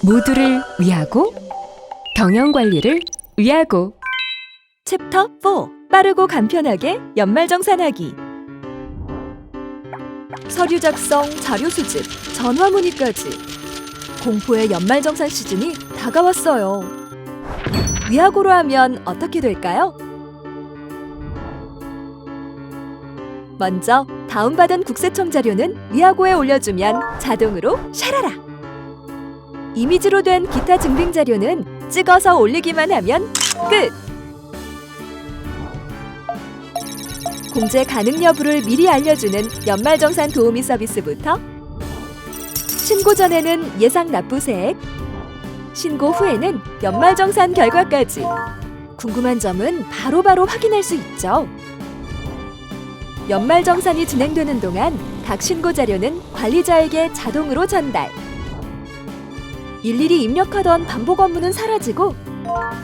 모두를 위하고 경영관리를 위하고 챕터 4. 빠르고 간편하게 연말정산하기. 서류 작성, 자료 수집, 전화 문의까지. 공포의 연말정산 시즌이 다가왔어요. 위하고로 하면 어떻게 될까요? 먼저 다운받은 국세청 자료는 위하고에 올려주면 자동으로 샤라라! 이미지로 된 기타 증빙 자료는 찍어서 올리기만 하면 끝! 공제 가능 여부를 미리 알려주는 연말정산 도우미 서비스부터 신고 전에는 예상 납부세액, 신고 후에는 연말정산 결과까지 궁금한 점은 바로바로 확인할 수 있죠. 연말정산이 진행되는 동안 각 신고 자료는 관리자에게 자동으로 전달. 일일이 입력하던 반복 업무는 사라지고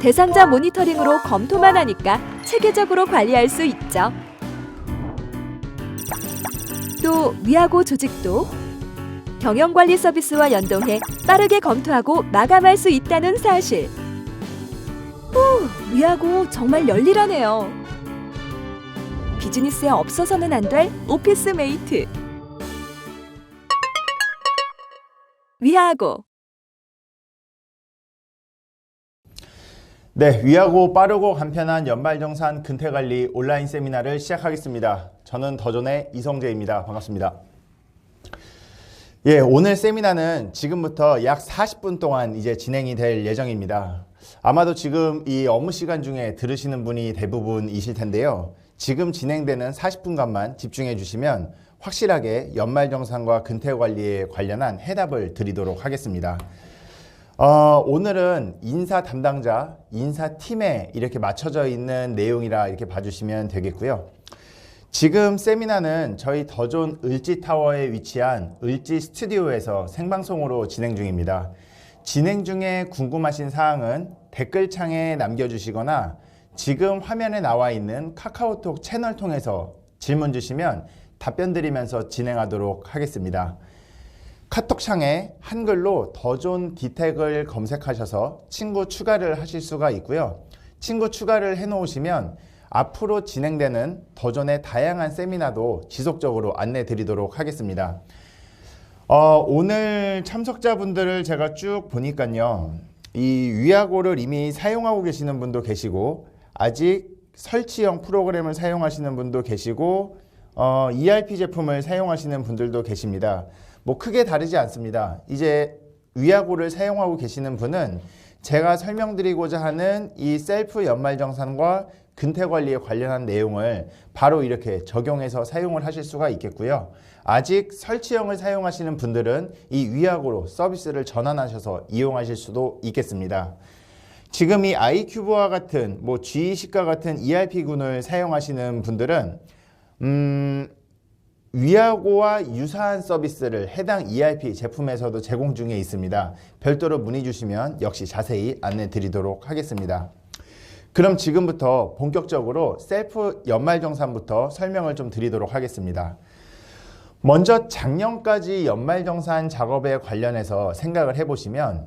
대상자 모니터링으로 검토만 하니까 체계적으로 관리할 수 있죠. 또 위하고 조직도 경영관리 서비스와 연동해 빠르게 검토하고 마감할 수 있다는 사실. 위하고 정말 열일하네요. 비즈니스에 없어서는 안 될 오피스 메이트. 위하고. 네, 위하고 빠르고 간편한 연말정산 근태관리 온라인 세미나를 시작하겠습니다. 저는 더존의 이성재입니다. 반갑습니다. 예, 오늘 세미나는 지금부터 약 40분 동안 이제 진행이 될 예정입니다. 아마도 지금 이 업무 시간 중에 들으시는 분이 대부분이실 텐데요. 지금 진행되는 40분간만 집중해 주시면 확실하게 연말정산과 근태관리에 관련한 해답을 드리도록 하겠습니다. 오늘은 인사 담당자, 인사팀에 이렇게 맞춰져 있는 내용이라 이렇게 봐주시면 되겠고요. 지금 세미나는 저희 더존 을지타워에 위치한 을지 스튜디오에서 생방송으로 진행 중입니다. 진행 중에 궁금하신 사항은 댓글창에 남겨주시거나 지금 화면에 나와 있는 카카오톡 채널 통해서 질문 주시면 답변 드리면서 진행하도록 하겠습니다. 카톡창에 한글로 더존 디텍을 검색하셔서 친구 추가를 하실 수가 있고요. 친구 추가를 해놓으시면 앞으로 진행되는 더존의 다양한 세미나도 지속적으로 안내 드리도록 하겠습니다. 오늘 참석자분들을 제가 쭉 보니까요. 이 위하고를 이미 사용하고 계시는 분도 계시고 아직 설치형 프로그램을 사용하시는 분도 계시고 ERP 제품을 사용하시는 분들도 계십니다. 뭐 크게 다르지 않습니다. 이제 위하고를 사용하고 계시는 분은 제가 설명드리고자 하는 이 셀프 연말정산과 근태관리에 관련한 내용을 바로 이렇게 적용해서 사용을 하실 수가 있겠고요. 아직 설치형을 사용하시는 분들은 이 위하고로 서비스를 전환하셔서 이용하실 수도 있겠습니다. 지금 이 아이큐브와 같은 뭐 G20과 같은 ERP군을 사용하시는 분들은 위하고와 유사한 서비스를 해당 ERP 제품에서도 제공 중에 있습니다. 별도로 문의 주시면 역시 자세히 안내 드리도록 하겠습니다. 그럼 지금부터 본격적으로 셀프 연말정산부터 설명을 좀 드리도록 하겠습니다. 먼저 작년까지 연말정산 작업에 관련해서 생각을 해보시면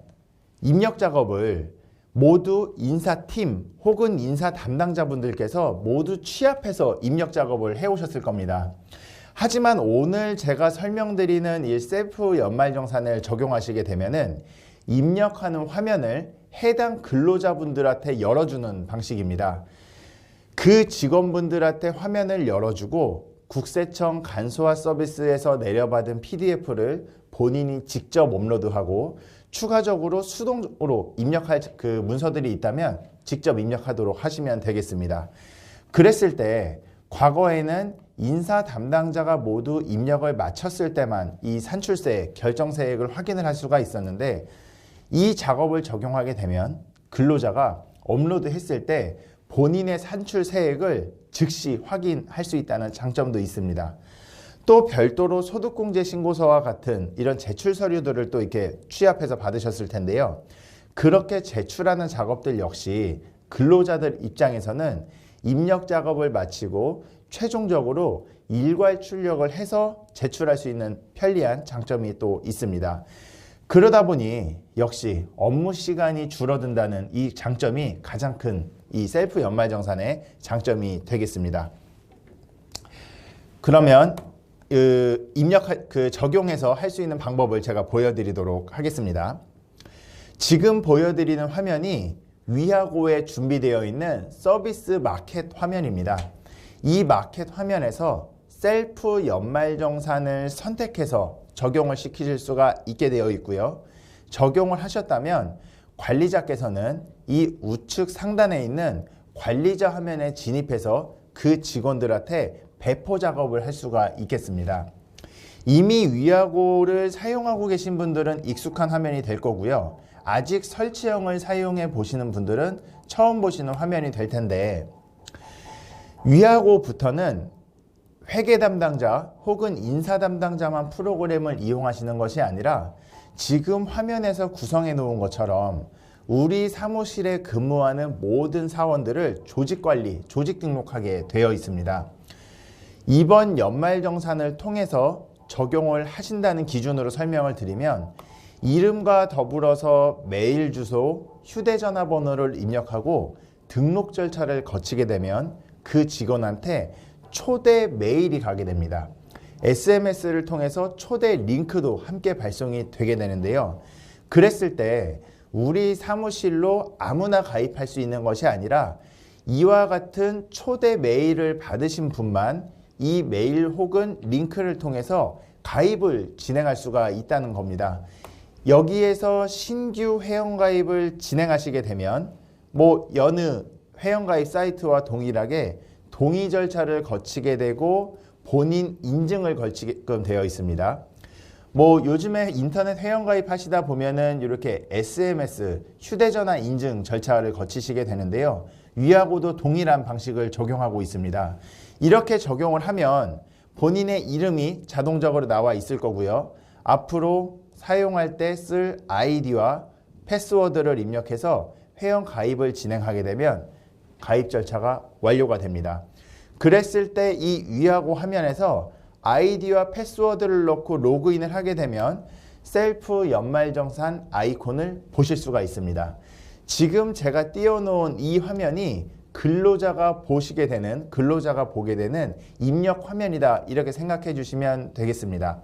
입력 작업을 모두 인사팀 혹은 인사 담당자분들께서 모두 취합해서 입력 작업을 해오셨을 겁니다. 하지만 오늘 제가 설명드리는 이 셀프 연말정산을 적용하시게 되면은 입력하는 화면을 해당 근로자분들한테 열어주는 방식입니다. 그 직원분들한테 화면을 열어주고 국세청 간소화 서비스에서 내려받은 PDF를 본인이 직접 업로드하고 추가적으로 수동으로 입력할 그 문서들이 있다면 직접 입력하도록 하시면 되겠습니다. 그랬을 때 과거에는 인사 담당자가 모두 입력을 마쳤을 때만 이 산출세액, 결정세액을 확인을 할 수가 있었는데 이 작업을 적용하게 되면 근로자가 업로드 했을 때 본인의 산출세액을 즉시 확인할 수 있다는 장점도 있습니다. 또 별도로 소득공제 신고서와 같은 이런 제출 서류들을 또 이렇게 취합해서 받으셨을 텐데요. 그렇게 제출하는 작업들 역시 근로자들 입장에서는 입력 작업을 마치고 최종적으로 일괄 출력을 해서 제출할 수 있는 편리한 장점이 또 있습니다. 그러다 보니 역시 업무 시간이 줄어든다는 이 장점이 가장 큰 이 셀프 연말정산의 장점이 되겠습니다. 그러면 적용해서 할 수 있는 방법을 제가 보여드리도록 하겠습니다. 지금 보여드리는 화면이 위하고에 준비되어 있는 서비스 마켓 화면입니다. 이 마켓 화면에서 셀프 연말정산을 선택해서 적용을 시키실 수가 있게 되어 있고요. 적용을 하셨다면 관리자께서는 이 우측 상단에 있는 관리자 화면에 진입해서 그 직원들한테 배포 작업을 할 수가 있겠습니다. 이미 위하고를 사용하고 계신 분들은 익숙한 화면이 될 거고요. 아직 설치형을 사용해 보시는 분들은 처음 보시는 화면이 될 텐데, 위하고부터는 회계 담당자 혹은 인사 담당자만 프로그램을 이용하시는 것이 아니라 지금 화면에서 구성해 놓은 것처럼 우리 사무실에 근무하는 모든 사원들을 조직관리, 조직 등록하게 되어 있습니다. 이번 연말정산을 통해서 적용을 하신다는 기준으로 설명을 드리면, 이름과 더불어서 메일 주소, 휴대전화 번호를 입력하고 등록 절차를 거치게 되면 그 직원한테 초대 메일이 가게 됩니다. SMS를 통해서 초대 링크도 함께 발송이 되게 되는데요. 그랬을 때 우리 사무실로 아무나 가입할 수 있는 것이 아니라 이와 같은 초대 메일을 받으신 분만 이 메일 혹은 링크를 통해서 가입을 진행할 수가 있다는 겁니다. 여기에서 신규 회원가입을 진행하시게 되면 여느 회원가입 사이트와 동일하게 동의 절차를 거치게 되고 본인 인증을 거치게끔 되어 있습니다. 요즘에 인터넷 회원가입 하시다 보면은 이렇게 SMS, 휴대전화 인증 절차를 거치시게 되는데요. 위하고도 동일한 방식을 적용하고 있습니다. 이렇게 적용을 하면 본인의 이름이 자동적으로 나와 있을 거고요. 앞으로 사용할 때 쓸 아이디와 패스워드를 입력해서 회원 가입을 진행하게 되면 가입 절차가 완료가 됩니다. 그랬을 때 이 위하고 화면에서 아이디와 패스워드를 넣고 로그인을 하게 되면 셀프 연말정산 아이콘을 보실 수가 있습니다. 지금 제가 띄워놓은 이 화면이 근로자가 보게 되는 입력 화면이다, 이렇게 생각해 주시면 되겠습니다.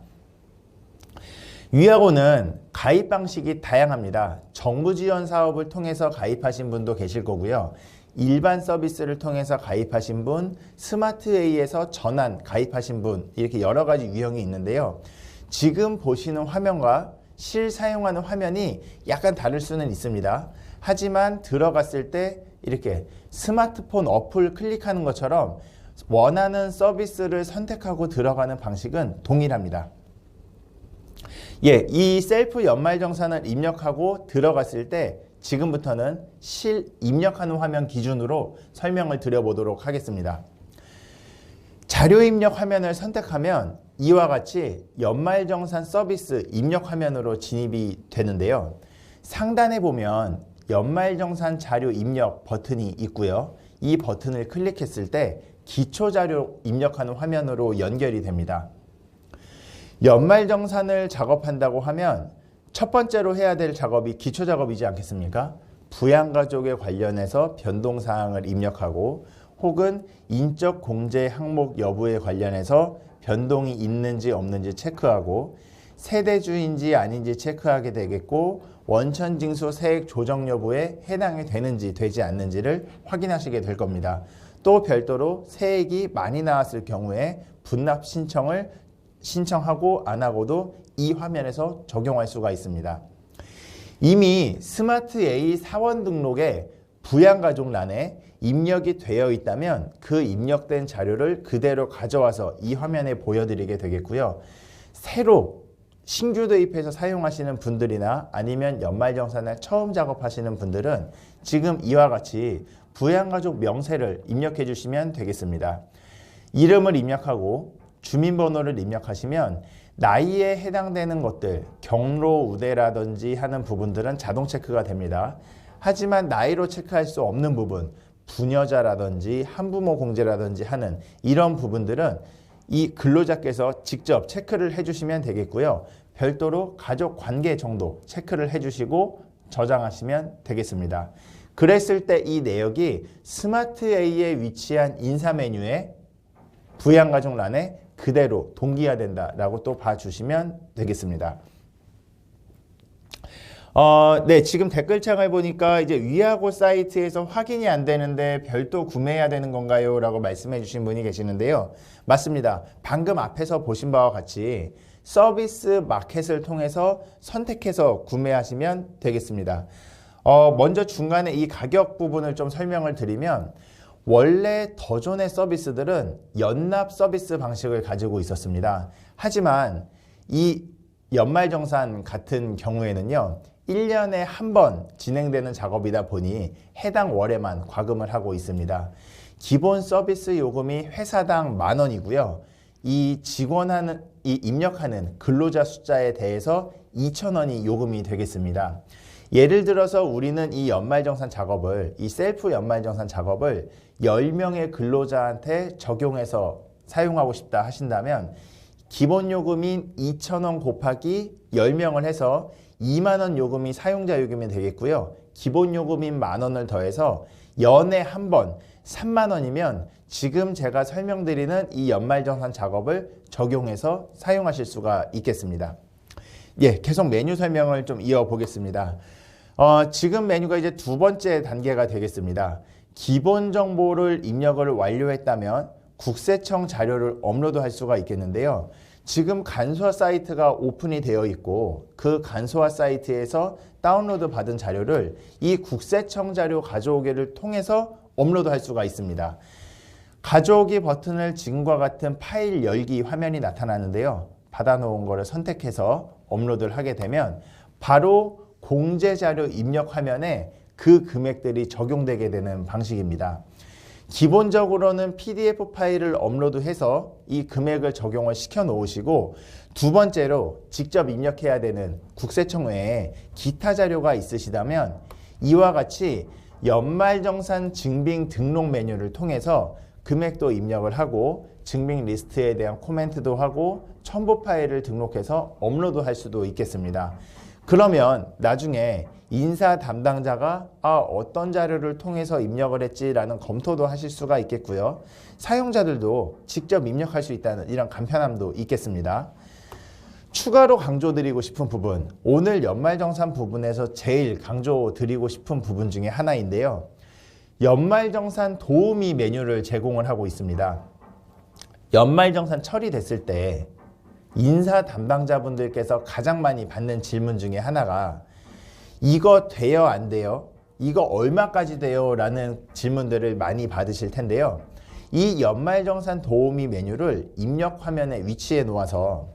위하고는 가입 방식이 다양합니다. 정부 지원 사업을 통해서 가입하신 분도 계실 거고요. 일반 서비스를 통해서 가입하신 분, 스마트웨이에서 전환 가입하신 분, 이렇게 여러 가지 유형이 있는데요. 지금 보시는 화면과 실사용하는 화면이 약간 다를 수는 있습니다. 하지만 들어갔을 때 이렇게 스마트폰 어플 클릭하는 것처럼 원하는 서비스를 선택하고 들어가는 방식은 동일합니다. 이 셀프 연말정산을 입력하고 들어갔을 때 지금부터는 입력하는 화면 기준으로 설명을 드려보도록 하겠습니다. 자료 입력 화면을 선택하면 이와 같이 연말정산 서비스 입력 화면으로 진입이 되는데요. 상단에 보면 연말정산 자료 입력 버튼이 있고요. 이 버튼을 클릭했을 때 기초자료 입력하는 화면으로 연결이 됩니다. 연말정산을 작업한다고 하면 첫 번째로 해야 될 작업이 기초작업이지 않겠습니까? 부양가족에 관련해서 변동사항을 입력하고 혹은 인적 공제 항목 여부에 관련해서 변동이 있는지 없는지 체크하고 세대주인지 아닌지 체크하게 되겠고 원천징수 세액 조정 여부에 해당이 되는지 되지 않는지를 확인하시게 될 겁니다. 또 별도로 세액이 많이 나왔을 경우에 분납 신청하고 안 하고도 이 화면에서 적용할 수가 있습니다. 이미 스마트A 사원 등록에 부양가족란에 입력이 되어 있다면 그 입력된 자료를 그대로 가져와서 이 화면에 보여드리게 되겠고요. 새로 신규 도입해서 사용하시는 분들이나 아니면 연말정산을 처음 작업하시는 분들은 지금 이와 같이 부양가족 명세를 입력해 주시면 되겠습니다. 이름을 입력하고 주민번호를 입력하시면 나이에 해당되는 것들, 경로 우대라든지 하는 부분들은 자동 체크가 됩니다. 하지만 나이로 체크할 수 없는 부분, 부녀자라든지 한부모 공제라든지 하는 이런 부분들은 이 근로자께서 직접 체크를 해주시면 되겠고요. 별도로 가족 관계 정도 체크를 해주시고 저장하시면 되겠습니다. 그랬을 때 이 내역이 스마트 A에 위치한 인사 메뉴에 부양가족란에 그대로 동기화된다라고 또 봐주시면 되겠습니다. 네, 지금 댓글창을 보니까 이제 위아고 사이트에서 확인이 안 되는데 별도 구매해야 되는 건가요? 라고 말씀해 주신 분이 계시는데요. 맞습니다. 방금 앞에서 보신 바와 같이 서비스 마켓을 통해서 선택해서 구매하시면 되겠습니다. 먼저 중간에 이 가격 부분을 좀 설명을 드리면 원래 더존의 서비스들은 연납 서비스 방식을 가지고 있었습니다. 하지만 이 연말정산 같은 경우에는요. 1년에 한 번 진행되는 작업이다 보니 해당 월에만 과금을 하고 있습니다. 기본 서비스 요금이 회사당 10,000원이고요. 이 입력하는 근로자 숫자에 대해서 2,000원이 요금이 되겠습니다. 예를 들어서 우리는 이 연말정산 작업을, 이 셀프 연말정산 작업을 10명의 근로자한테 적용해서 사용하고 싶다 하신다면 기본 요금인 2,000원 곱하기 10명을 해서 2만원 요금이 사용자 요금이 되겠고요. 기본 요금인 10,000원을 더해서 연에 한 번 30,000원이면 지금 제가 설명드리는 이 연말정산 작업을 적용해서 사용하실 수가 있겠습니다. 예, 계속 메뉴 설명을 좀 이어보겠습니다. 지금 메뉴가 이제 두 번째 단계가 되겠습니다. 기본 정보를 입력을 완료했다면 국세청 자료를 업로드할 수가 있겠는데요. 지금 간소화 사이트가 오픈이 되어 있고 그 간소화 사이트에서 다운로드 받은 자료를 이 국세청 자료 가져오기를 통해서 업로드할 수가 있습니다. 가져오기 버튼을 지금과 같은 파일 열기 화면이 나타나는데요. 받아놓은 거를 선택해서 업로드를 하게 되면 바로 공제자료 입력 화면에 그 금액들이 적용되게 되는 방식입니다. 기본적으로는 PDF 파일을 업로드해서 이 금액을 적용을 시켜 놓으시고 두 번째로 직접 입력해야 되는 국세청 외에 기타 자료가 있으시다면 이와 같이 연말정산 증빙 등록 메뉴를 통해서 금액도 입력을 하고 증빙 리스트에 대한 코멘트도 하고 첨부 파일을 등록해서 업로드할 수도 있겠습니다. 그러면 나중에 인사 담당자가 어떤 자료를 통해서 입력을 했지라는 검토도 하실 수가 있겠고요. 사용자들도 직접 입력할 수 있다는 이런 간편함도 있겠습니다. 추가로 강조드리고 싶은 부분, 오늘 연말정산 부분에서 제일 강조드리고 싶은 부분 중에 하나인데요. 연말정산 도우미 메뉴를 제공을 하고 있습니다. 연말정산 처리됐을 때 인사 담당자분들께서 가장 많이 받는 질문 중에 하나가 이거 돼요, 안 돼요? 이거 얼마까지 돼요? 라는 질문들을 많이 받으실 텐데요. 이 연말정산 도우미 메뉴를 입력 화면에 위치해 놓아서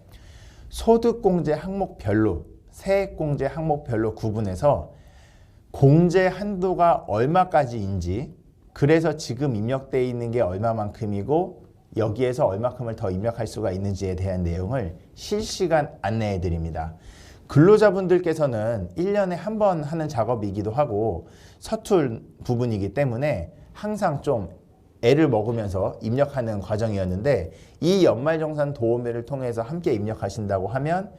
소득공제 항목별로, 세액공제 항목별로 구분해서 공제 한도가 얼마까지인지, 그래서 지금 입력되어 있는 게 얼마만큼이고 여기에서 얼마큼을 더 입력할 수가 있는지에 대한 내용을 실시간 안내해 드립니다. 근로자분들께서는 1년에 한 번 하는 작업이기도 하고 서툴 부분이기 때문에 항상 좀 애를 먹으면서 입력하는 과정이었는데 이 연말정산 도우미를 통해서 함께 입력하신다고 하면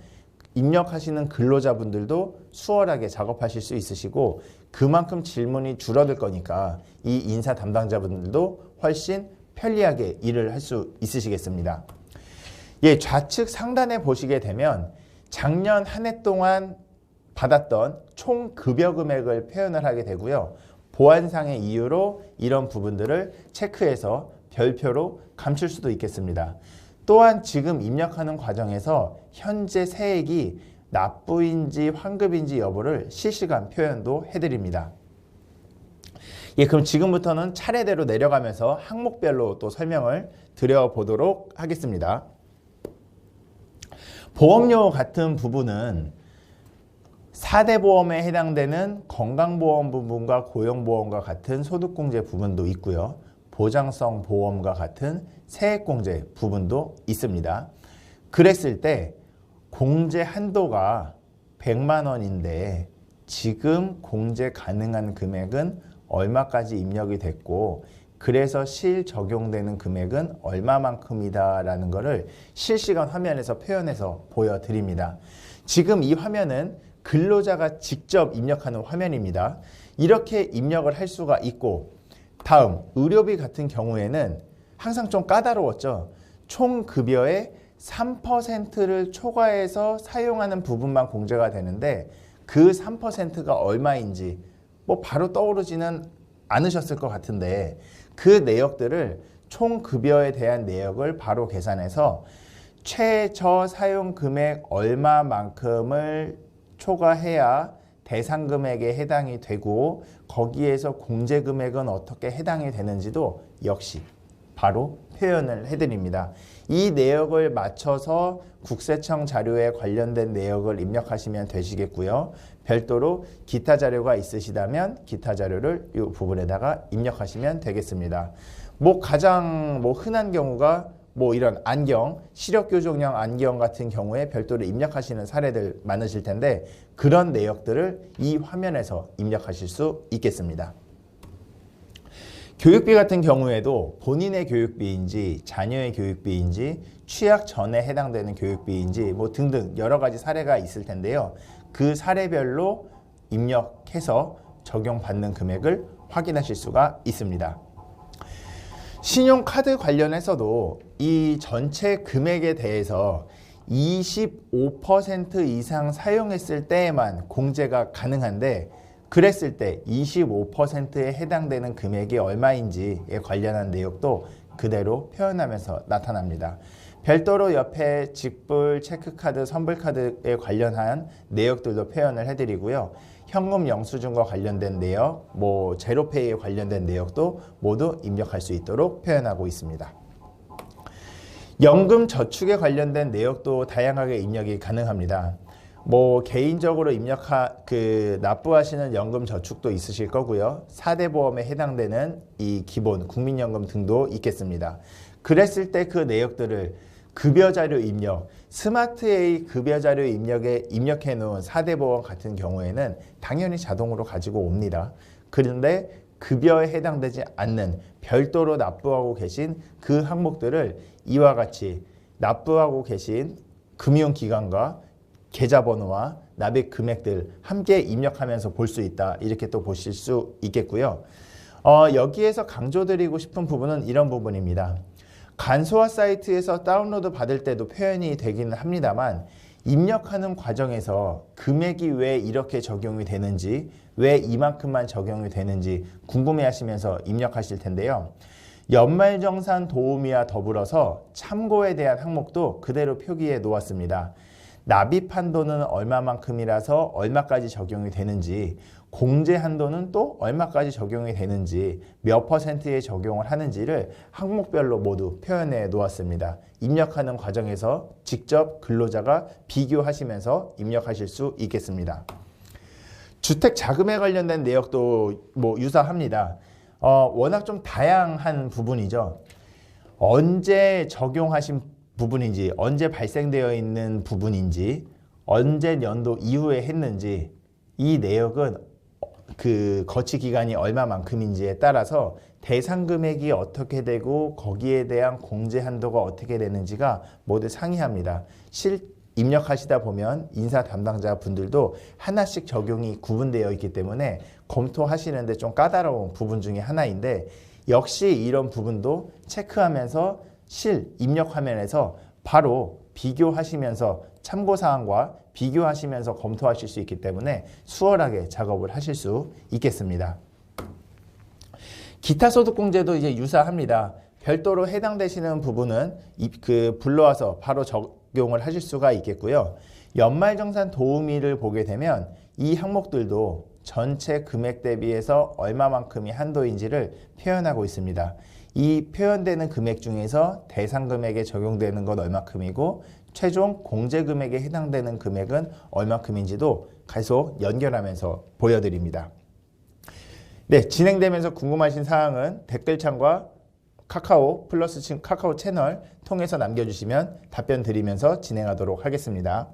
입력하시는 근로자분들도 수월하게 작업하실 수 있으시고 그만큼 질문이 줄어들 거니까 이 인사 담당자분들도 훨씬 편리하게 일을 할 수 있으시겠습니다. 예, 좌측 상단에 보시게 되면 작년 한 해 동안 받았던 총 급여 금액을 표현을 하게 되고요. 보안상의 이유로 이런 부분들을 체크해서 별표로 감출 수도 있겠습니다. 또한 지금 입력하는 과정에서 현재 세액이 납부인지 환급인지 여부를 실시간 표현도 해드립니다. 예, 그럼 지금부터는 차례대로 내려가면서 항목별로 또 설명을 드려보도록 하겠습니다. 보험료 같은 부분은 4대 보험에 해당되는 건강보험 부분과 고용보험과 같은 소득공제 부분도 있고요. 보장성 보험과 같은 세액공제 부분도 있습니다. 그랬을 때 공제 한도가 100만 원인데 지금 공제 가능한 금액은 얼마까지 입력이 됐고 그래서 실 적용되는 금액은 얼마만큼이다라는 것을 실시간 화면에서 표현해서 보여드립니다. 지금 이 화면은 근로자가 직접 입력하는 화면입니다. 이렇게 입력을 할 수가 있고, 다음 의료비 같은 경우에는 항상 좀 까다로웠죠. 총 급여의 3%를 초과해서 사용하는 부분만 공제가 되는데 그 3%가 얼마인지 뭐 바로 떠오르지는 않으셨을 것 같은데, 그 내역들을 총 급여에 대한 내역을 바로 계산해서 최저 사용 금액 얼마만큼을 초과해야 대상 금액에 해당이 되고, 거기에서 공제 금액은 어떻게 해당이 되는지도 역시 바로 표현을 해드립니다. 이 내역을 맞춰서 국세청 자료에 관련된 내역을 입력하시면 되시겠고요. 별도로 기타 자료가 있으시다면 기타 자료를 이 부분에다가 입력하시면 되겠습니다. 가장 흔한 경우가 이런 안경, 시력교정용 안경 같은 경우에 별도로 입력하시는 사례들 많으실 텐데, 그런 내역들을 이 화면에서 입력하실 수 있겠습니다. 교육비 같은 경우에도 본인의 교육비인지 자녀의 교육비인지 취약 전에 해당되는 교육비인지 등등 여러 가지 사례가 있을 텐데요. 그 사례별로 입력해서 적용받는 금액을 확인하실 수가 있습니다. 신용카드 관련해서도 이 전체 금액에 대해서 25% 이상 사용했을 때에만 공제가 가능한데, 그랬을 때 25%에 해당되는 금액이 얼마인지에 관련한 내역도 그대로 표현하면서 나타납니다. 별도로 옆에 직불, 체크카드, 선불카드에 관련한 내역들도 표현을 해드리고요. 현금 영수증과 관련된 내역, 제로페이에 관련된 내역도 모두 입력할 수 있도록 표현하고 있습니다. 연금 저축에 관련된 내역도 다양하게 입력이 가능합니다. 개인적으로 납부하시는 연금 저축도 있으실 거고요. 4대 보험에 해당되는 이 기본 국민연금 등도 있겠습니다. 그랬을 때 그 내역들을 급여자료 입력, 스마트A 급여자료 입력에 입력해 놓은 4대 보험 같은 경우에는 당연히 자동으로 가지고 옵니다. 그런데 급여에 해당되지 않는 별도로 납부하고 계신 그 항목들을 이와 같이 납부하고 계신 금융기관과 계좌번호와 납입 금액들 함께 입력하면서 볼 수 있다, 이렇게 또 보실 수 있겠고요. 여기에서 강조드리고 싶은 부분은 이런 부분입니다. 간소화 사이트에서 다운로드 받을 때도 표현이 되기는 합니다만, 입력하는 과정에서 금액이 왜 이렇게 적용이 되는지, 왜 이만큼만 적용이 되는지 궁금해 하시면서 입력하실 텐데요. 연말정산 도우미와 더불어서 참고에 대한 항목도 그대로 표기해 놓았습니다. 납입 한도는 얼마만큼이라서 얼마까지 적용이 되는지, 공제 한도는 또 얼마까지 적용이 되는지, 몇 %에 적용을 하는지를 항목별로 모두 표현해 놓았습니다. 입력하는 과정에서 직접 근로자가 비교하시면서 입력하실 수 있겠습니다. 주택 자금에 관련된 내역도 유사합니다. 워낙 좀 다양한 부분이죠. 언제 적용하신 부분인지, 언제 발생되어 있는 부분인지, 언제 연도 이후에 했는지, 이 내역은 그 거치 기간이 얼마만큼인지에 따라서 대상 금액이 어떻게 되고 거기에 대한 공제 한도가 어떻게 되는지가 모두 상이합니다. 입력하시다 보면 인사 담당자 분들도 하나씩 적용이 구분되어 있기 때문에 검토하시는데 좀 까다로운 부분 중에 하나인데, 역시 이런 부분도 체크하면서 입력 화면에서 바로 비교하시면서 참고사항과 비교하시면서 검토하실 수 있기 때문에 수월하게 작업을 하실 수 있겠습니다. 기타 소득공제도 이제 유사합니다. 별도로 해당되시는 부분은 불러와서 바로 적용을 하실 수가 있겠고요. 연말정산 도우미를 보게 되면 이 항목들도 전체 금액 대비해서 얼마만큼이 한도인지를 표현하고 있습니다. 이 표현되는 금액 중에서 대상 금액에 적용되는 건 얼마큼이고 최종 공제 금액에 해당되는 금액은 얼마큼인지도 계속 연결하면서 보여드립니다. 네, 진행되면서 궁금하신 사항은 댓글창과 카카오 플러스 카카오 채널 통해서 남겨주시면 답변 드리면서 진행하도록 하겠습니다.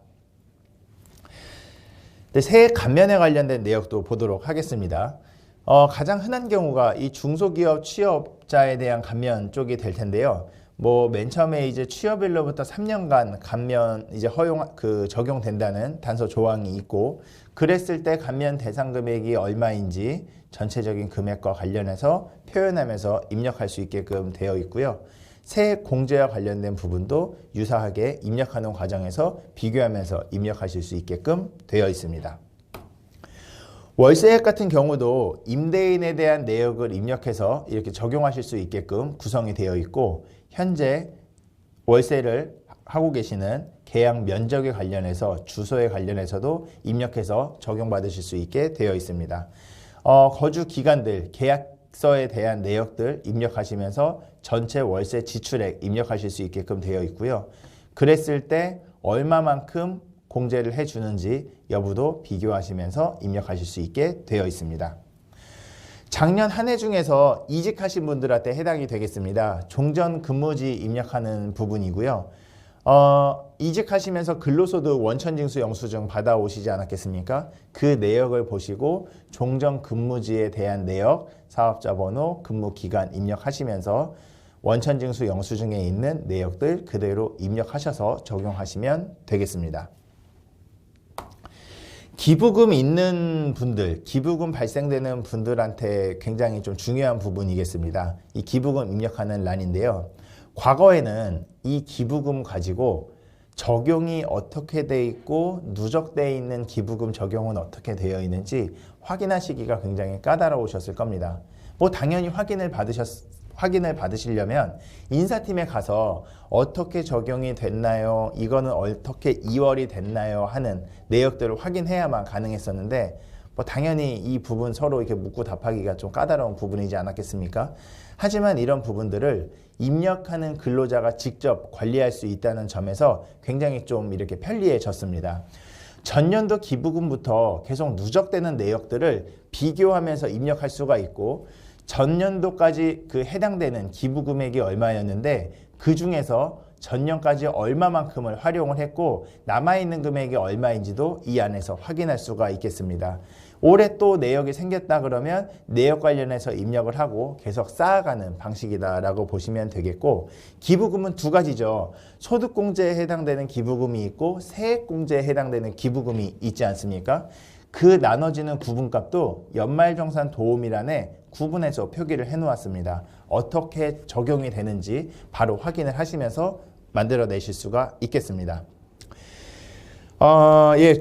네, 세액 감면에 관련된 내역도 보도록 하겠습니다. 가장 흔한 경우가 이 중소기업 취업자에 대한 감면 쪽이 될 텐데요. 뭐 맨 처음에 이제 취업일로부터 3년간 감면 이제 적용된다는 단서 조항이 있고, 그랬을 때 감면 대상 금액이 얼마인지 전체적인 금액과 관련해서 표현하면서 입력할 수 있게끔 되어 있고요. 세액 공제와 관련된 부분도 유사하게 입력하는 과정에서 비교하면서 입력하실 수 있게끔 되어 있습니다. 월세액 같은 경우도 임대인에 대한 내역을 입력해서 이렇게 적용하실 수 있게끔 구성이 되어 있고, 현재 월세를 하고 계시는 계약 면적에 관련해서 주소에 관련해서도 입력해서 적용받으실 수 있게 되어 있습니다. 거주 기간들, 계약서에 대한 내역들 입력하시면서 전체 월세 지출액 입력하실 수 있게끔 되어 있고요. 그랬을 때 얼마만큼 공제를 해주는지 여부도 비교하시면서 입력하실 수 있게 되어 있습니다. 작년 한 해 중에서 이직하신 분들한테 해당이 되겠습니다. 종전 근무지 입력하는 부분이고요. 이직하시면서 근로소득 원천징수 영수증 받아오시지 않았겠습니까? 그 내역을 보시고 종전 근무지에 대한 내역, 사업자 번호, 근무기간 입력하시면서 원천징수 영수증에 있는 내역들 그대로 입력하셔서 적용하시면 되겠습니다. 기부금 있는 분들, 기부금 발생되는 분들한테 굉장히 좀 중요한 부분이겠습니다. 이 기부금 입력하는 란인데요. 과거에는 이 기부금 가지고 적용이 어떻게 돼 있고 누적되어 있는 기부금 적용은 어떻게 되어 있는지 확인하시기가 굉장히 까다로우셨을 겁니다. 뭐 당연히 확인을 받으시려면 인사팀에 가서 어떻게 적용이 됐나요? 이거는 어떻게 이월이 됐나요? 하는 내역들을 확인해야만 가능했었는데, 뭐 당연히 이 부분 서로 이렇게 묻고 답하기가 좀 까다로운 부분이지 않았겠습니까? 하지만 이런 부분들을 입력하는 근로자가 직접 관리할 수 있다는 점에서 굉장히 좀 이렇게 편리해졌습니다. 전년도 기부금부터 계속 누적되는 내역들을 비교하면서 입력할 수가 있고, 전년도까지 그 해당되는 기부 금액이 얼마였는데 그 중에서 전년까지 얼마만큼을 활용을 했고 남아있는 금액이 얼마인지도 이 안에서 확인할 수가 있겠습니다. 올해 또 내역이 생겼다 그러면 내역 관련해서 입력을 하고 계속 쌓아가는 방식이다라고 보시면 되겠고, 기부금은 두 가지죠. 소득공제에 해당되는 기부금이 있고 세액공제에 해당되는 기부금이 있지 않습니까? 그 나눠지는 구분값도 연말정산 도우미란에 구분해서 표기를 해놓았습니다. 어떻게 적용이 되는지 바로 확인을 하시면서 만들어내실 수가 있겠습니다.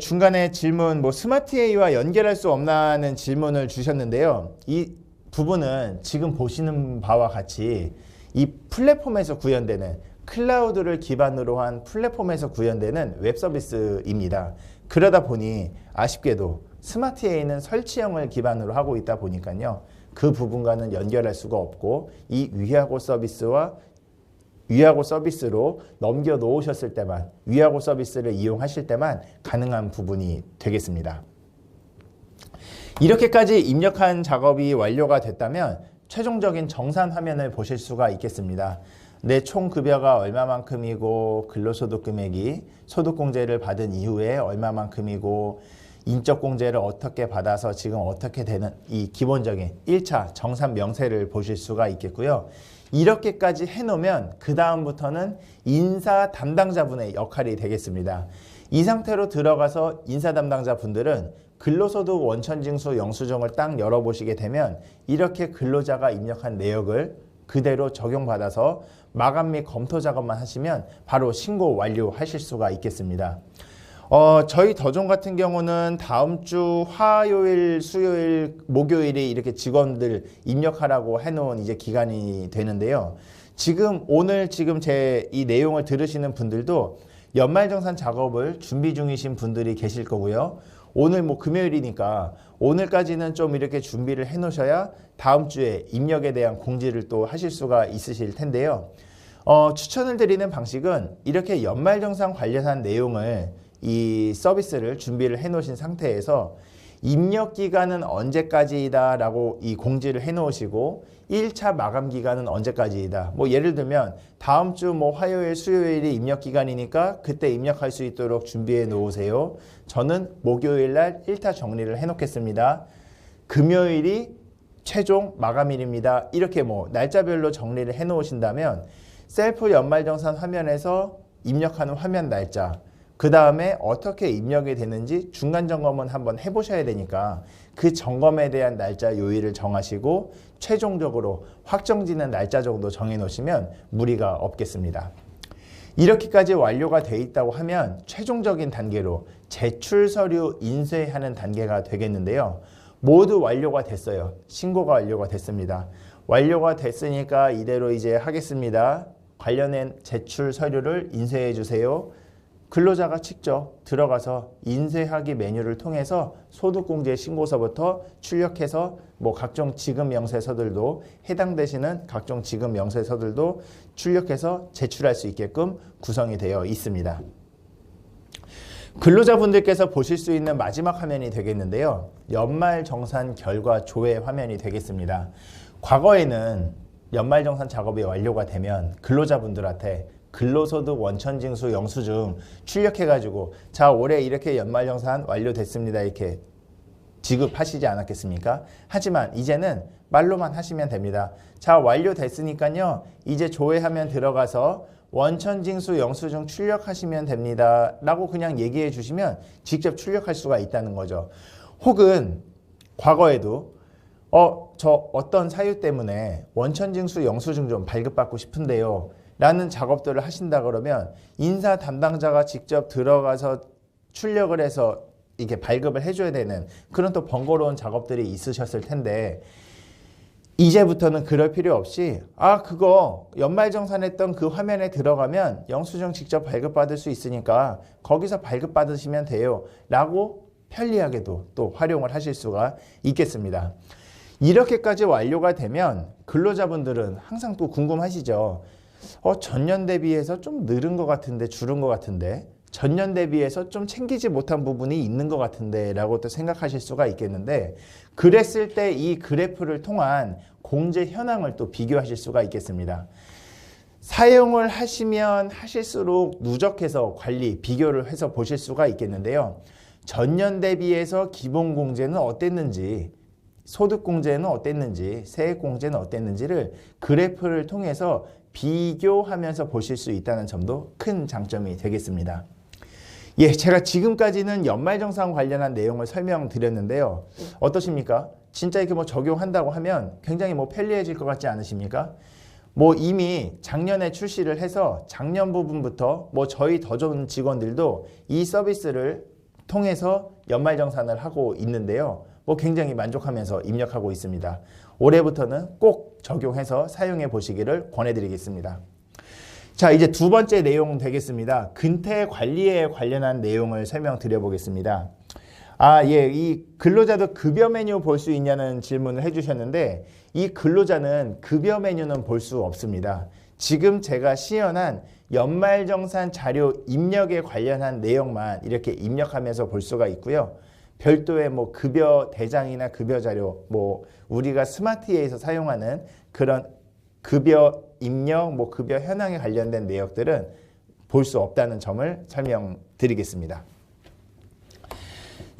중간에 질문, 스마트A와 연결할 수 없나는 질문을 주셨는데요. 이 부분은 지금 보시는 바와 같이 이 플랫폼에서 구현되는, 클라우드를 기반으로 한 플랫폼에서 구현되는 웹 서비스입니다. 그러다 보니 아쉽게도 스마트A는 설치형을 기반으로 하고 있다 보니까요. 그 부분과는 연결할 수가 없고 이 위하고 서비스로 넘겨 놓으셨을 때만, 위하고 서비스를 이용하실 때만 가능한 부분이 되겠습니다. 이렇게까지 입력한 작업이 완료가 됐다면 최종적인 정산 화면을 보실 수가 있겠습니다. 내 총 급여가 얼마만큼이고 근로소득 금액이 소득공제를 받은 이후에 얼마만큼이고 인적공제를 어떻게 받아서 지금 어떻게 되는 이 기본적인 1차 정산 명세를 보실 수가 있겠고요. 이렇게까지 해놓으면 그 다음부터는 인사 담당자분의 역할이 되겠습니다. 이 상태로 들어가서 인사 담당자분들은 근로소득 원천징수 영수증을 딱 열어보시게 되면 이렇게 근로자가 입력한 내역을 그대로 적용받아서 마감 및 검토 작업만 하시면 바로 신고 완료하실 수가 있겠습니다. 저희 더존 같은 경우는 다음 주 화요일, 수요일, 목요일에 이렇게 직원들 입력하라고 해놓은 이제 기간이 되는데요. 오늘 제 이 내용을 들으시는 분들도 연말정산 작업을 준비 중이신 분들이 계실 거고요. 오늘 금요일이니까 오늘까지는 좀 이렇게 준비를 해 놓으셔야 다음 주에 입력에 대한 공지를 또 하실 수가 있으실 텐데요. 추천을 드리는 방식은 이렇게 연말정산 관련한 내용을 이 서비스를 준비를 해 놓으신 상태에서 입력 기간은 언제까지이다 라고 이 공지를 해 놓으시고 1차 마감 기간은 언제까지이다. 예를 들면 다음 주 화요일, 수요일이 입력 기간이니까 그때 입력할 수 있도록 준비해 놓으세요. 저는 목요일 날 1차 정리를 해 놓겠습니다. 금요일이 최종 마감일입니다. 이렇게 뭐 날짜별로 정리를 해 놓으신다면 셀프 연말정산 화면에서 입력하는 화면 날짜, 그 다음에 어떻게 입력이 되는지 중간 점검은 한번 해보셔야 되니까 그 점검에 대한 날짜 요일을 정하시고 최종적으로 확정지는 날짜 정도 정해 놓으시면 무리가 없겠습니다. 이렇게까지 완료가 돼 있다고 하면 최종적인 단계로 제출 서류 인쇄하는 단계가 되겠는데요. 모두 완료가 됐어요. 신고가 완료가 됐습니다. 완료가 됐으니까 이대로 이제 하겠습니다. 관련된 제출 서류를 인쇄해 주세요. 근로자가 직접 들어가서 인쇄하기 메뉴를 통해서 소득공제 신고서부터 출력해서 뭐 각종 지급 명세서들도 해당되시는 각종 지급 명세서들도 출력해서 제출할 수 있게끔 구성이 되어 있습니다. 근로자분들께서 보실 수 있는 마지막 화면이 되겠는데요. 연말정산 결과 조회 화면이 되겠습니다. 과거에는 연말정산 작업이 완료가 되면 근로자분들한테 근로소득 원천징수 영수증 출력해가지고 자 올해 이렇게 연말정산 완료됐습니다 이렇게 지급하시지 않았겠습니까? 하지만 이제는 말로만 하시면 됩니다. 자 완료됐으니까요 이제 조회하면 들어가서 원천징수 영수증 출력하시면 됩니다 라고 그냥 얘기해 주시면 직접 출력할 수가 있다는 거죠. 혹은 과거에도 저 어떤 사유 때문에 원천징수 영수증 좀 발급받고 싶은데요 라는 작업들을 하신다 그러면 인사 담당자가 직접 들어가서 출력을 해서 이렇게 발급을 해줘야 되는 그런 또 번거로운 작업들이 있으셨을 텐데 이제부터는 그럴 필요 없이 그거 연말정산했던 그 화면에 들어가면 영수증 직접 발급받을 수 있으니까 거기서 발급받으시면 돼요 라고 편리하게도 또 활용을 하실 수가 있겠습니다. 이렇게까지 완료가 되면 근로자분들은 항상 또 궁금하시죠. 전년 대비해서 좀 늘은 것 같은데 줄은 것 같은데 전년 대비해서 좀 챙기지 못한 부분이 있는 것 같은데 라고 또 생각하실 수가 있겠는데 그랬을 때 이 그래프를 통한 공제 현황을 또 비교하실 수가 있겠습니다. 사용을 하시면 하실수록 누적해서 관리, 비교를 해서 보실 수가 있겠는데요. 전년 대비해서 기본공제는 어땠는지 소득공제는 어땠는지 세액공제는 어땠는지를 그래프를 통해서 비교하면서 보실 수 있다는 점도 큰 장점이 되겠습니다. 예, 제가 지금까지는 연말정산 관련한 내용을 설명드렸는데요. 어떠십니까? 진짜 이렇게 뭐 적용한다고 하면 굉장히 뭐 편리해질 것 같지 않으십니까? 뭐 이미 작년에 출시를 해서 작년 부분부터 뭐 저희 더 좋은 직원들도 이 서비스를 통해서 연말정산을 하고 있는데요. 뭐 굉장히 만족하면서 입력하고 있습니다. 올해부터는 꼭 적용해서 사용해 보시기를 권해드리겠습니다. 자, 이제 두 번째 내용 되겠습니다. 근태 관리에 관련한 내용을 설명드려 보겠습니다. 예, 이 근로자도 급여 메뉴 볼 수 있냐는 질문을 해주셨는데 이 근로자는 급여 메뉴는 볼 수 없습니다. 지금 제가 시연한 연말정산 자료 입력에 관련한 내용만 이렇게 입력하면서 볼 수가 있고요. 별도의 뭐 급여 대장이나 급여 자료, 뭐 우리가 스마트에서 사용하는 그런 급여 입력, 뭐 급여 현황에 관련된 내역들은 볼 수 없다는 점을 설명드리겠습니다.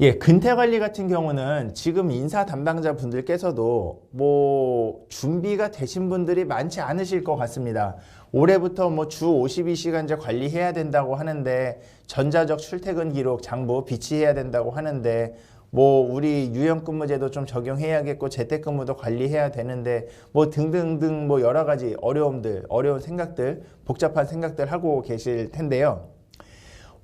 예, 근태관리 같은 경우는 지금 인사 담당자 분들께서도 뭐 준비가 되신 분들이 많지 않으실 것 같습니다. 올해부터 뭐 주 52시간제 관리해야 된다고 하는데 전자적 출퇴근 기록 장부 비치해야 된다고 하는데 뭐 우리 유연근무제도 좀 적용해야겠고 재택근무도 관리해야 되는데 뭐 등등등 뭐 여러 가지 어려운 생각들, 복잡한 생각들 하고 계실 텐데요.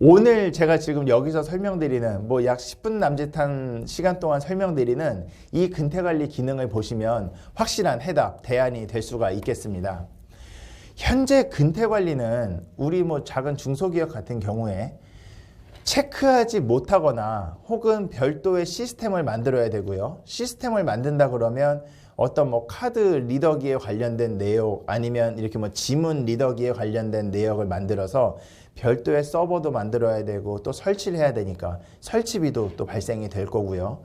오늘 제가 지금 여기서 설명드리는 뭐 약 10분 남짓한 시간 동안 설명드리는 이 근태관리 기능을 보시면 확실한 해답, 대안이 될 수가 있겠습니다. 현재 근태관리는 우리 뭐 작은 중소기업 같은 경우에 체크하지 못하거나 혹은 별도의 시스템을 만들어야 되고요. 시스템을 만든다 그러면 어떤 뭐 카드 리더기에 관련된 내역 아니면 이렇게 뭐 지문 리더기에 관련된 내역을 만들어서 별도의 서버도 만들어야 되고 또 설치를 해야 되니까 설치비도 또 발생이 될 거고요.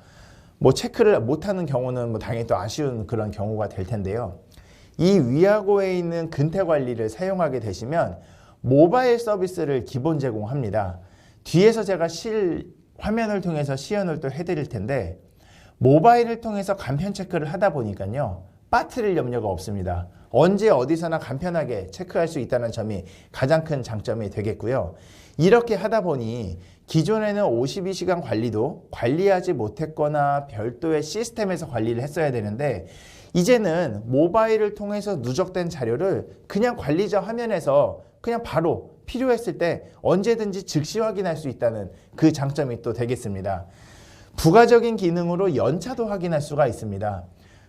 뭐 체크를 못하는 경우는 뭐 당연히 또 아쉬운 그런 경우가 될 텐데요. 이 위아고에 있는 근태관리를 사용하게 되시면 모바일 서비스를 기본 제공합니다. 뒤에서 제가 화면을 통해서 시연을 또 해드릴 텐데 모바일을 통해서 간편 체크를 하다 보니까요. 빠뜨릴 염려가 없습니다. 언제 어디서나 간편하게 체크할 수 있다는 점이 가장 큰 장점이 되겠고요. 이렇게 하다 보니 기존에는 52시간 관리도 관리하지 못했거나 별도의 시스템에서 관리를 했어야 되는데 이제는 모바일을 통해서 누적된 자료를 그냥 관리자 화면에서 그냥 바로 필요했을 때 언제든지 즉시 확인할 수 있다는 그 장점이 또 되겠습니다. 부가적인 기능으로 연차도 확인할 수가 있습니다.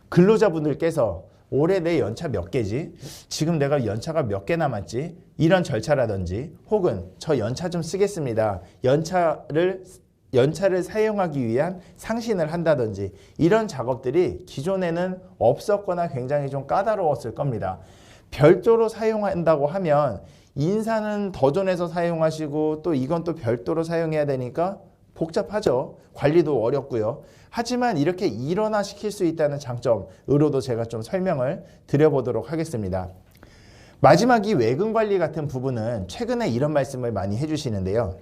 근로자분들께서 올해 내 연차 몇 개지? 지금 내가 연차가 몇 개 남았지? 이런 절차라든지 혹은 저 연차 좀 쓰겠습니다. 연차를 사용하기 위한 상신을 한다든지 이런 작업들이 기존에는 없었거나 굉장히 좀 까다로웠을 겁니다. 별도로 사용한다고 하면 인사는 더존해서 사용하시고 또 이건 또 별도로 사용해야 되니까 복잡하죠. 관리도 어렵고요. 하지만 이렇게 일원화시킬 수 있다는 장점으로도 제가 좀 설명을 드려보도록 하겠습니다. 마지막 이 외근 관리 같은 부분은 최근에 이런 말씀을 많이 해주시는데요.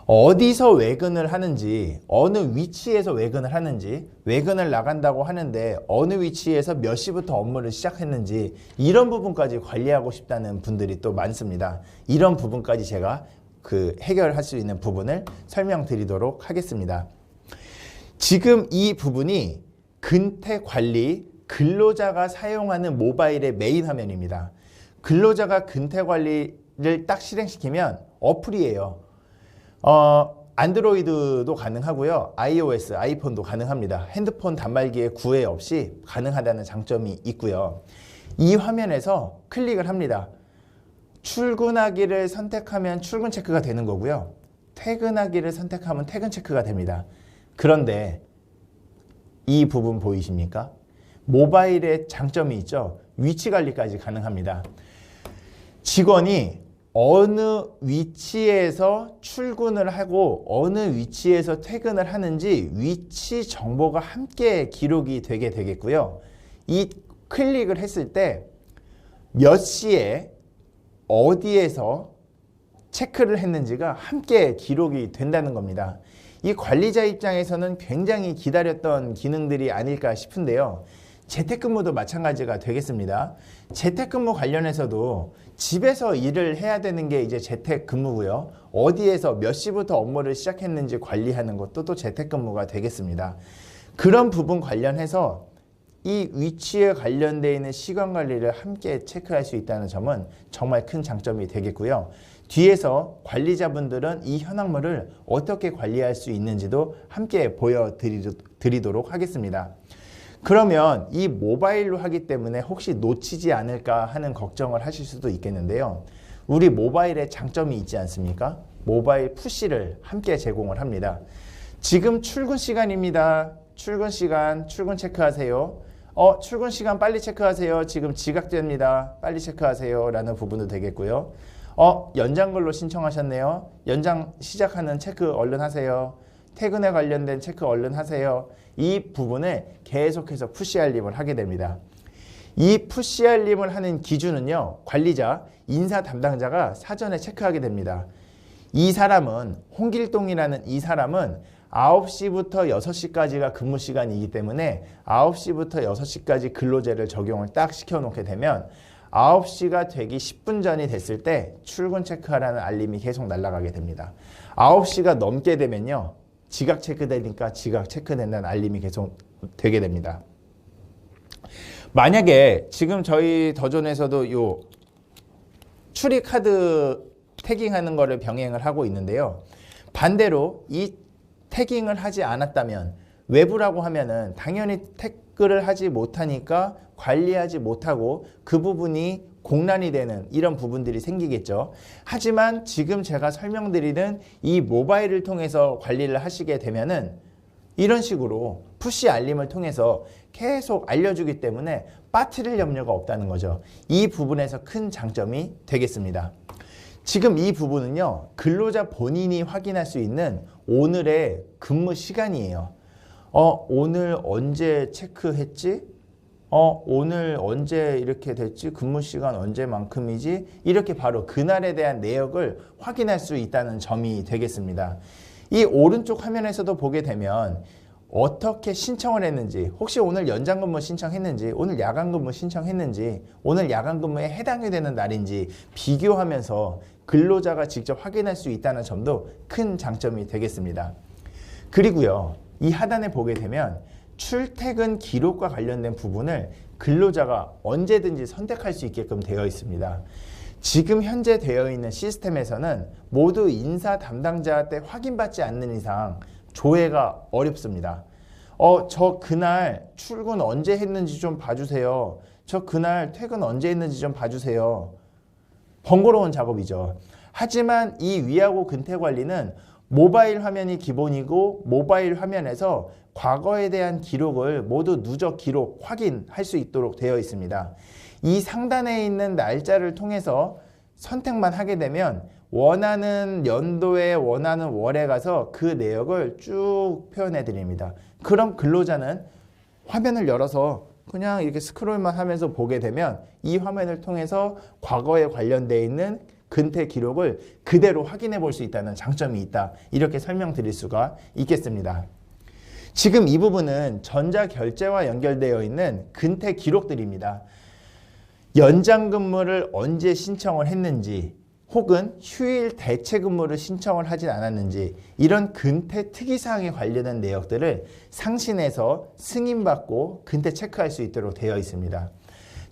어디서 외근을 하는지, 어느 위치에서 외근을 하는지, 외근을 나간다고 하는데 어느 위치에서 몇 시부터 업무를 시작했는지 이런 부분까지 관리하고 싶다는 분들이 또 많습니다. 이런 부분까지 제가 해결할 수 있는 부분을 설명드리도록 하겠습니다. 지금 이 부분이 근태 관리, 근로자가 사용하는 모바일의 메인 화면입니다. 근로자가 근태 관리를 딱 실행시키면 어플이에요. 안드로이드도 가능하고요. iOS, 아이폰도 가능합니다. 핸드폰 단말기에 구애 없이 가능하다는 장점이 있고요. 이 화면에서 클릭을 합니다. 출근하기를 선택하면 출근 체크가 되는 거고요. 퇴근하기를 선택하면 퇴근 체크가 됩니다. 그런데 이 부분 보이십니까? 모바일의 장점이 있죠. 위치 관리까지 가능합니다. 직원이 어느 위치에서 출근을 하고 어느 위치에서 퇴근을 하는지 위치 정보가 함께 기록이 되게 되겠고요. 이 클릭을 했을 때 몇 시에 어디에서 체크를 했는지가 함께 기록이 된다는 겁니다. 이 관리자 입장에서는 굉장히 기다렸던 기능들이 아닐까 싶은데요. 재택근무도 마찬가지가 되겠습니다. 재택근무 관련해서도 집에서 일을 해야 되는 게 이제 재택근무고요. 어디에서 몇 시부터 업무를 시작했는지 관리하는 것도 또 재택근무가 되겠습니다. 그런 부분 관련해서 이 위치에 관련되어 있는 시간 관리를 함께 체크할 수 있다는 점은 정말 큰 장점이 되겠고요. 뒤에서 관리자분들은 이 현황물을 어떻게 관리할 수 있는지도 함께 보여드리도록 하겠습니다. 그러면 이 모바일로 하기 때문에 혹시 놓치지 않을까 하는 걱정을 하실 수도 있겠는데요. 우리 모바일에 장점이 있지 않습니까? 모바일 푸시를 함께 제공을 합니다. 지금 출근 시간입니다. 출근 시간, 출근 체크하세요. 출근 시간 빨리 체크하세요. 지금 지각됩니다. 빨리 체크하세요. 라는 부분도 되겠고요. 연장 근로 신청하셨네요. 연장 시작하는 체크 얼른 하세요. 퇴근에 관련된 체크 얼른 하세요. 이 부분을 계속해서 푸시 알림을 하게 됩니다. 이 푸시 알림을 하는 기준은요. 관리자, 인사 담당자가 사전에 체크하게 됩니다. 이 사람은 홍길동이라는 이 사람은 9시부터 6시까지가 근무 시간이기 때문에 9시부터 6시까지 근로제를 적용을 딱 시켜놓게 되면 9시가 되기 10분 전이 됐을 때 출근 체크하라는 알림이 계속 날아가게 됩니다. 9시가 넘게 되면요. 지각 체크되니까 지각 체크된다는 알림이 계속 되게 됩니다. 만약에 지금 저희 더존에서도 요 출입 카드 태깅하는 거를 병행을 하고 있는데요. 반대로 이 태깅을 하지 않았다면 외부라고 하면은 당연히 태그를 하지 못하니까 관리하지 못하고 그 부분이 공란이 되는 이런 부분들이 생기겠죠. 하지만 지금 제가 설명드리는 이 모바일을 통해서 관리를 하시게 되면은 이런 식으로 푸시 알림을 통해서 계속 알려주기 때문에 빠뜨릴 염려가 없다는 거죠. 이 부분에서 큰 장점이 되겠습니다. 지금 이 부분은요. 근로자 본인이 확인할 수 있는 오늘의 근무 시간이에요. 오늘 언제 체크했지? 오늘 언제 이렇게 됐지? 근무 시간 언제만큼이지? 이렇게 바로 그날에 대한 내역을 확인할 수 있다는 점이 되겠습니다. 이 오른쪽 화면에서도 보게 되면 어떻게 신청을 했는지, 혹시 오늘 연장근무 신청했는지, 오늘 야간근무 신청했는지, 오늘 야간근무에 해당이 되는 날인지 비교하면서 근로자가 직접 확인할 수 있다는 점도 큰 장점이 되겠습니다. 그리고요, 이 하단에 보게 되면 출퇴근 기록과 관련된 부분을 근로자가 언제든지 선택할 수 있게끔 되어 있습니다. 지금 현재 되어 있는 시스템에서는 모두 인사 담당자한테 확인받지 않는 이상 조회가 어렵습니다. 저 그날 출근 언제 했는지 좀 봐주세요. 저 그날 퇴근 언제 했는지 좀 봐주세요. 번거로운 작업이죠. 하지만 이 위하고 근태 관리는 모바일 화면이 기본이고 모바일 화면에서 과거에 대한 기록을 모두 누적 기록 확인할 수 있도록 되어 있습니다. 이 상단에 있는 날짜를 통해서 선택만 하게 되면 원하는 연도에 원하는 월에 가서 그 내역을 쭉 표현해 드립니다. 그럼 근로자는 화면을 열어서 그냥 이렇게 스크롤만 하면서 보게 되면 이 화면을 통해서 과거에 관련되어 있는 근태 기록을 그대로 확인해 볼 수 있다는 장점이 있다. 이렇게 설명드릴 수가 있겠습니다. 지금 이 부분은 전자결제와 연결되어 있는 근태 기록들입니다. 연장 근무를 언제 신청을 했는지 혹은 휴일 대체 근무를 신청을 하진 않았는지 이런 근태 특이사항에 관련된 내역들을 상신해서 승인받고 근태 체크할 수 있도록 되어 있습니다.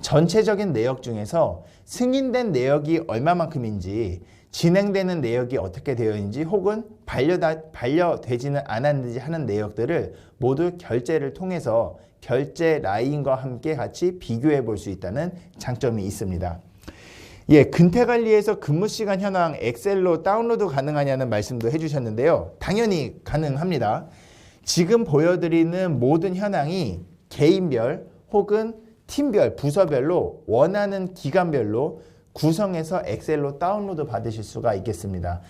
전체적인 내역 중에서 승인된 내역이 얼마만큼인지 진행되는 내역이 어떻게 되어 있는지 혹은 반려되지는 않았는지 하는 내역들을 모두 결제를 통해서 결제 라인과 함께 같이 비교해 볼 수 있다는 장점이 있습니다. 근태관리에서 근무시간 현황 엑셀로 다운로드 가능하냐는 말씀도 해주셨는데요. 당연히 가능합니다. 지금 보여드리는 모든 현황이 개인별 혹은 팀별, 부서별로 원하는 기간별로 구성해서 엑셀로 다운로드 받으실 수가 있겠습니다.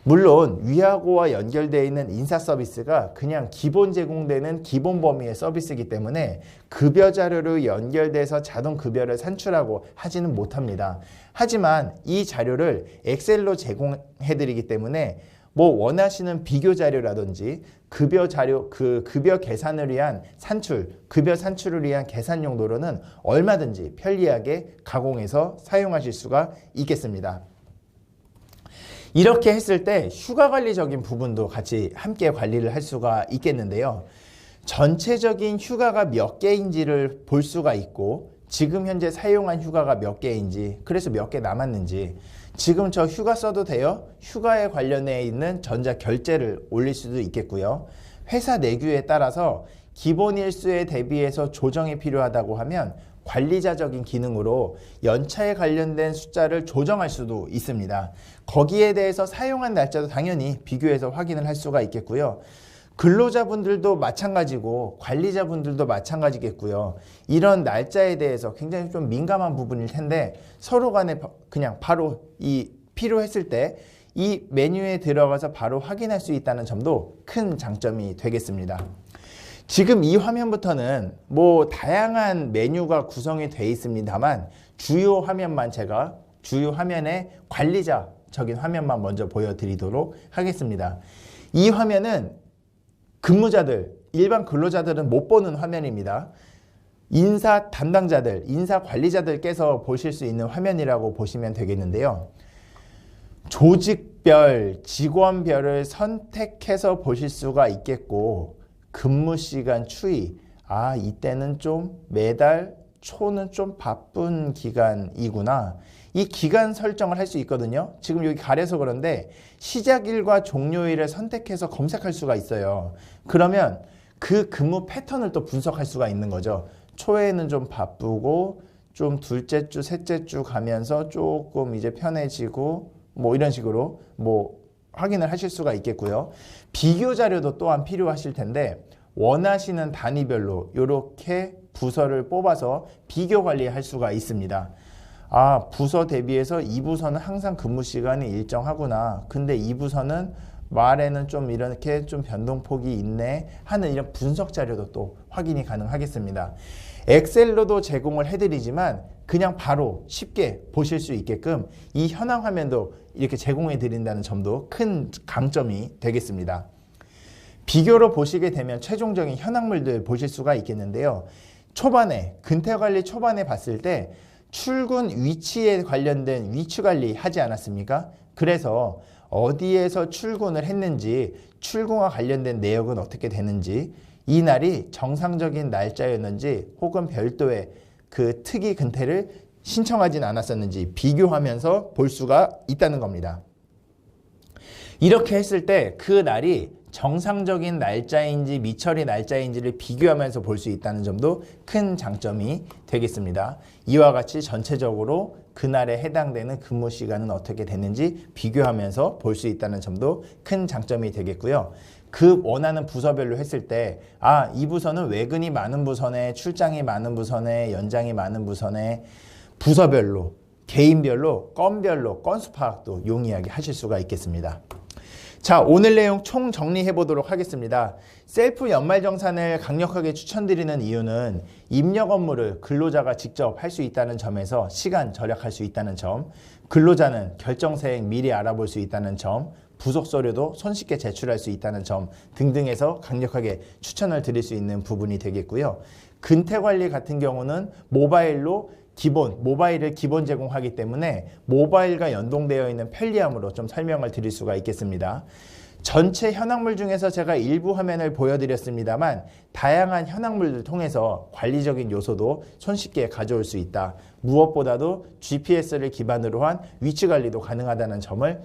물론 위하고와 연결되어 있는 인사 서비스가 그냥 기본 제공되는 기본 범위의 서비스이기 때문에 급여 자료로 연결돼서 자동 급여를 산출하고 하지는 못합니다. 하지만 이 자료를 엑셀로 제공해 드리기 때문에 원하시는 비교 자료라든지 급여 자료, 급여 계산을 위한 급여 산출을 위한 계산 용도로는 얼마든지 편리하게 가공해서 사용하실 수가 있겠습니다. 이렇게 했을 때 휴가 관리적인 부분도 같이 함께 관리를 할 수가 있겠는데요. 전체적인 휴가가 몇 개인지를 볼 수가 있고 지금 현재 사용한 휴가가 몇 개인지, 그래서 몇 개 남았는지, 지금 저 휴가 써도 돼요? 휴가에 관련해 있는 전자결제를 올릴 수도 있겠고요. 회사 내규에 따라서 기본 일수에 대비해서 조정이 필요하다고 하면 관리자적인 기능으로 연차에 관련된 숫자를 조정할 수도 있습니다. 거기에 대해서 사용한 날짜도 당연히 비교해서 확인을 할 수가 있겠고요. 근로자분들도 마찬가지고 관리자분들도 마찬가지겠고요. 이런 날짜에 대해서 굉장히 좀 민감한 부분일 텐데 서로 간에 그냥 바로 필요했을 때 이 메뉴에 들어가서 바로 확인할 수 있다는 점도 큰 장점이 되겠습니다. 지금 이 화면부터는 다양한 메뉴가 구성이 되어 있습니다만 주요 화면의 관리자적인 화면만 먼저 보여드리도록 하겠습니다. 이 화면은 일반 근로자들은 못 보는 화면입니다. 인사 담당자들, 인사 관리자들께서 보실 수 있는 화면이라고 보시면 되겠는데요. 조직별, 직원별을 선택해서 보실 수가 있겠고 근무시간 추이, 이때는 좀 매달 초는 좀 바쁜 기간이구나. 이 기간 설정을 할 수 있거든요. 지금 여기 가려서 그런데 시작일과 종료일을 선택해서 검색할 수가 있어요. 그러면 그 근무 패턴을 또 분석할 수가 있는 거죠. 초에는 좀 바쁘고 좀 둘째 주, 셋째 주 가면서 조금 이제 편해지고 이런 식으로 확인을 하실 수가 있겠고요. 비교 자료도 또한 필요하실 텐데 원하시는 단위별로 이렇게 부서를 뽑아서 비교 관리할 수가 있습니다. 부서 대비해서 이 부서는 항상 근무 시간이 일정하구나. 근데 이 부서는 말에는 좀 이렇게 좀 변동폭이 있네 하는 이런 분석 자료도 또 확인이 가능하겠습니다. 엑셀로도 제공을 해드리지만 그냥 바로 쉽게 보실 수 있게끔 이 현황 화면도 이렇게 제공해 드린다는 점도 큰 강점이 되겠습니다. 비교로 보시게 되면 최종적인 현황물들 보실 수가 있겠는데요. 초반에 근태관리 초반에 봤을 때 출근 위치에 관련된 위치관리 하지 않았습니까? 그래서 어디에서 출근을 했는지, 출근과 관련된 내역은 어떻게 되는지, 이 날이 정상적인 날짜였는지 혹은 별도의 그 특이 근태를 신청하진 않았었는지 비교하면서 볼 수가 있다는 겁니다. 이렇게 했을 때 그 날이 정상적인 날짜인지 미처리 날짜인지를 비교하면서 볼 수 있다는 점도 큰 장점이 되겠습니다. 이와 같이 전체적으로 그날에 해당되는 근무 시간은 어떻게 됐는지 비교하면서 볼 수 있다는 점도 큰 장점이 되겠고요. 그 원하는 부서별로 했을 때 이 부서는 외근이 많은 부서네, 출장이 많은 부서네, 연장이 많은 부서네, 부서별로, 개인별로, 건별로 건수 파악도 용이하게 하실 수가 있겠습니다. 자, 오늘 내용 총 정리해 보도록 하겠습니다. 셀프 연말정산을 강력하게 추천드리는 이유는 입력 업무를 근로자가 직접 할 수 있다는 점에서 시간 절약할 수 있다는 점, 근로자는 결정사행 미리 알아볼 수 있다는 점, 부속 서류도 손쉽게 제출할 수 있다는 점 등등에서 강력하게 추천을 드릴 수 있는 부분이 되겠고요. 근태관리 같은 경우는 모바일을 기본 제공하기 때문에 모바일과 연동되어 있는 편리함으로 좀 설명을 드릴 수가 있겠습니다. 전체 현황물 중에서 제가 일부 화면을 보여드렸습니다만 다양한 현황물을 통해서 관리적인 요소도 손쉽게 가져올 수 있다. 무엇보다도 GPS를 기반으로 한 위치 관리도 가능하다는 점을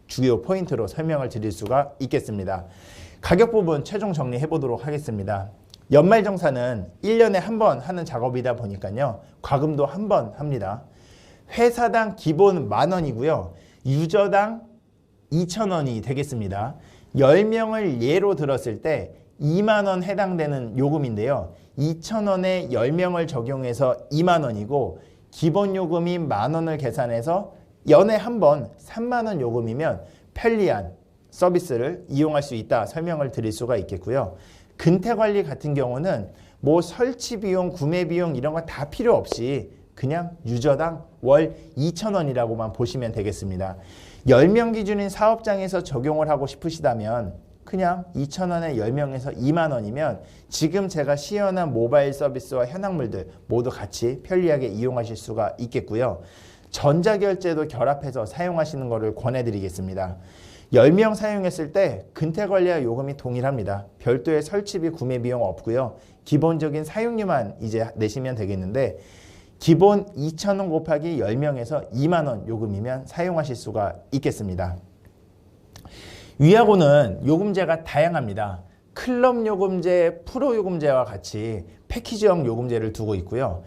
주요 포인트로 설명을 드릴 수가 있겠습니다. 가격 부분 최종 정리해 보도록 하겠습니다. 연말정산은 1년에 한 번 하는 작업이다 보니까요. 과금도 한 번 합니다. 회사당 기본 10,000원이고요. 유저당 2,000원이 되겠습니다. 10명을 예로 들었을 때 20,000원 해당되는 요금인데요. 2,000원에 10명을 적용해서 20,000원이고 기본 요금이 10,000원을 계산해서 연에 한 번 30,000원 요금이면 편리한 서비스를 이용할 수 있다 설명을 드릴 수가 있겠고요. 근태관리 같은 경우는 뭐 설치 비용, 구매 비용 이런 거 다 필요 없이 그냥 유저당 월 2,000원이라고만 보시면 되겠습니다. 10명 기준인 사업장에서 적용을 하고 싶으시다면 그냥 2,000원에 10명에서 20,000원이면 지금 제가 시연한 모바일 서비스와 현황물들 모두 같이 편리하게 이용하실 수가 있겠고요. 전자결제도 결합해서 사용하시는 것을 권해드리겠습니다. 10명 사용했을 때 근태관리와 요금이 동일합니다. 별도의 설치비, 구매 비용 없고요. 기본적인 사용료만 이제 내시면 되겠는데 기본 2,000원 곱하기 10명에서 20,000원 요금이면 사용하실 수가 있겠습니다. 위하고는 요금제가 다양합니다. 클럽 요금제, 프로 요금제와 같이 패키지형 요금제를 두고 있고요.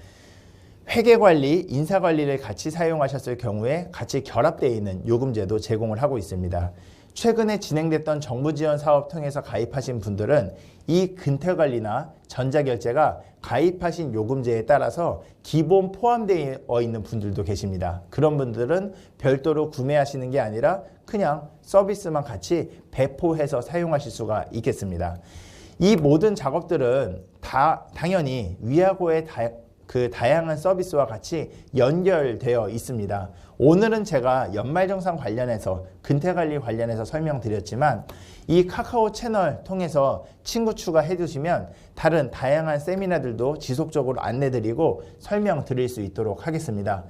회계관리, 인사관리를 같이 사용하셨을 경우에 같이 결합되어 있는 요금제도 제공을 하고 있습니다. 최근에 진행됐던 정부 지원 사업 통해서 가입하신 분들은 이 근태관리나 전자결제가 가입하신 요금제에 따라서 기본 포함되어 있는 분들도 계십니다. 그런 분들은 별도로 구매하시는 게 아니라 그냥 서비스만 같이 배포해서 사용하실 수가 있겠습니다. 이 모든 작업들은 다 당연히 위하고의 다양한 서비스와 같이 연결되어 있습니다. 오늘은 제가 연말정산 관련해서 근태관리 관련해서 설명드렸지만 이 카카오 채널 통해서 친구 추가해 주시면 다른 다양한 세미나들도 지속적으로 안내드리고 설명드릴 수 있도록 하겠습니다.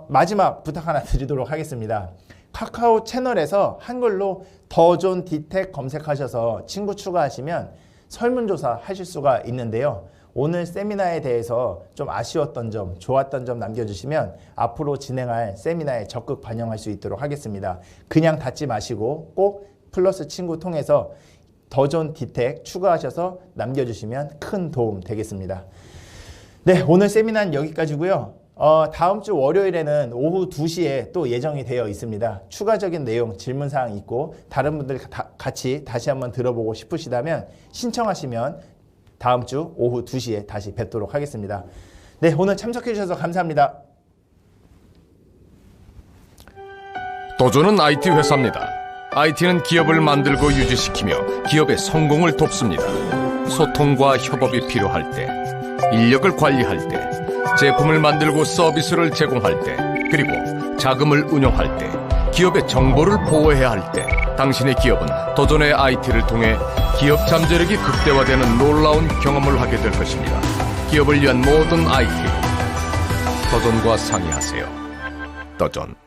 마지막 부탁 하나 드리도록 하겠습니다. 카카오 채널에서 한글로 더존 디텍 검색하셔서 친구 추가하시면 설문조사 하실 수가 있는데요. 오늘 세미나에 대해서 좀 아쉬웠던 점, 좋았던 점 남겨주시면 앞으로 진행할 세미나에 적극 반영할 수 있도록 하겠습니다. 그냥 닫지 마시고 꼭 플러스 친구 통해서 더존 디텍 추가하셔서 남겨주시면 큰 도움 되겠습니다. 네, 오늘 세미나는 여기까지고요. 다음 주 월요일에는 오후 2시에 또 예정이 되어 있습니다. 추가적인 내용, 질문사항 있고 다른 분들 같이 다시 한번 들어보고 싶으시다면 신청하시면 다음 주 오후 2시에 다시 뵙도록 하겠습니다. 네, 오늘 참석해 주셔서 감사합니다. 도전은 IT 회사입니다. IT는 기업을 만들고 유지시키며 기업의 성공을 돕습니다. 소통과 협업이 필요할 때, 인력을 관리할 때, 제품을 만들고 서비스를 제공할 때, 그리고 자금을 운용할 때 기업의 정보를 보호해야 할 때 당신의 기업은 도전의 IT를 통해 기업 잠재력이 극대화되는 놀라운 경험을 하게 될 것입니다. 기업을 위한 모든 IT, 도전과 상의하세요. 도전.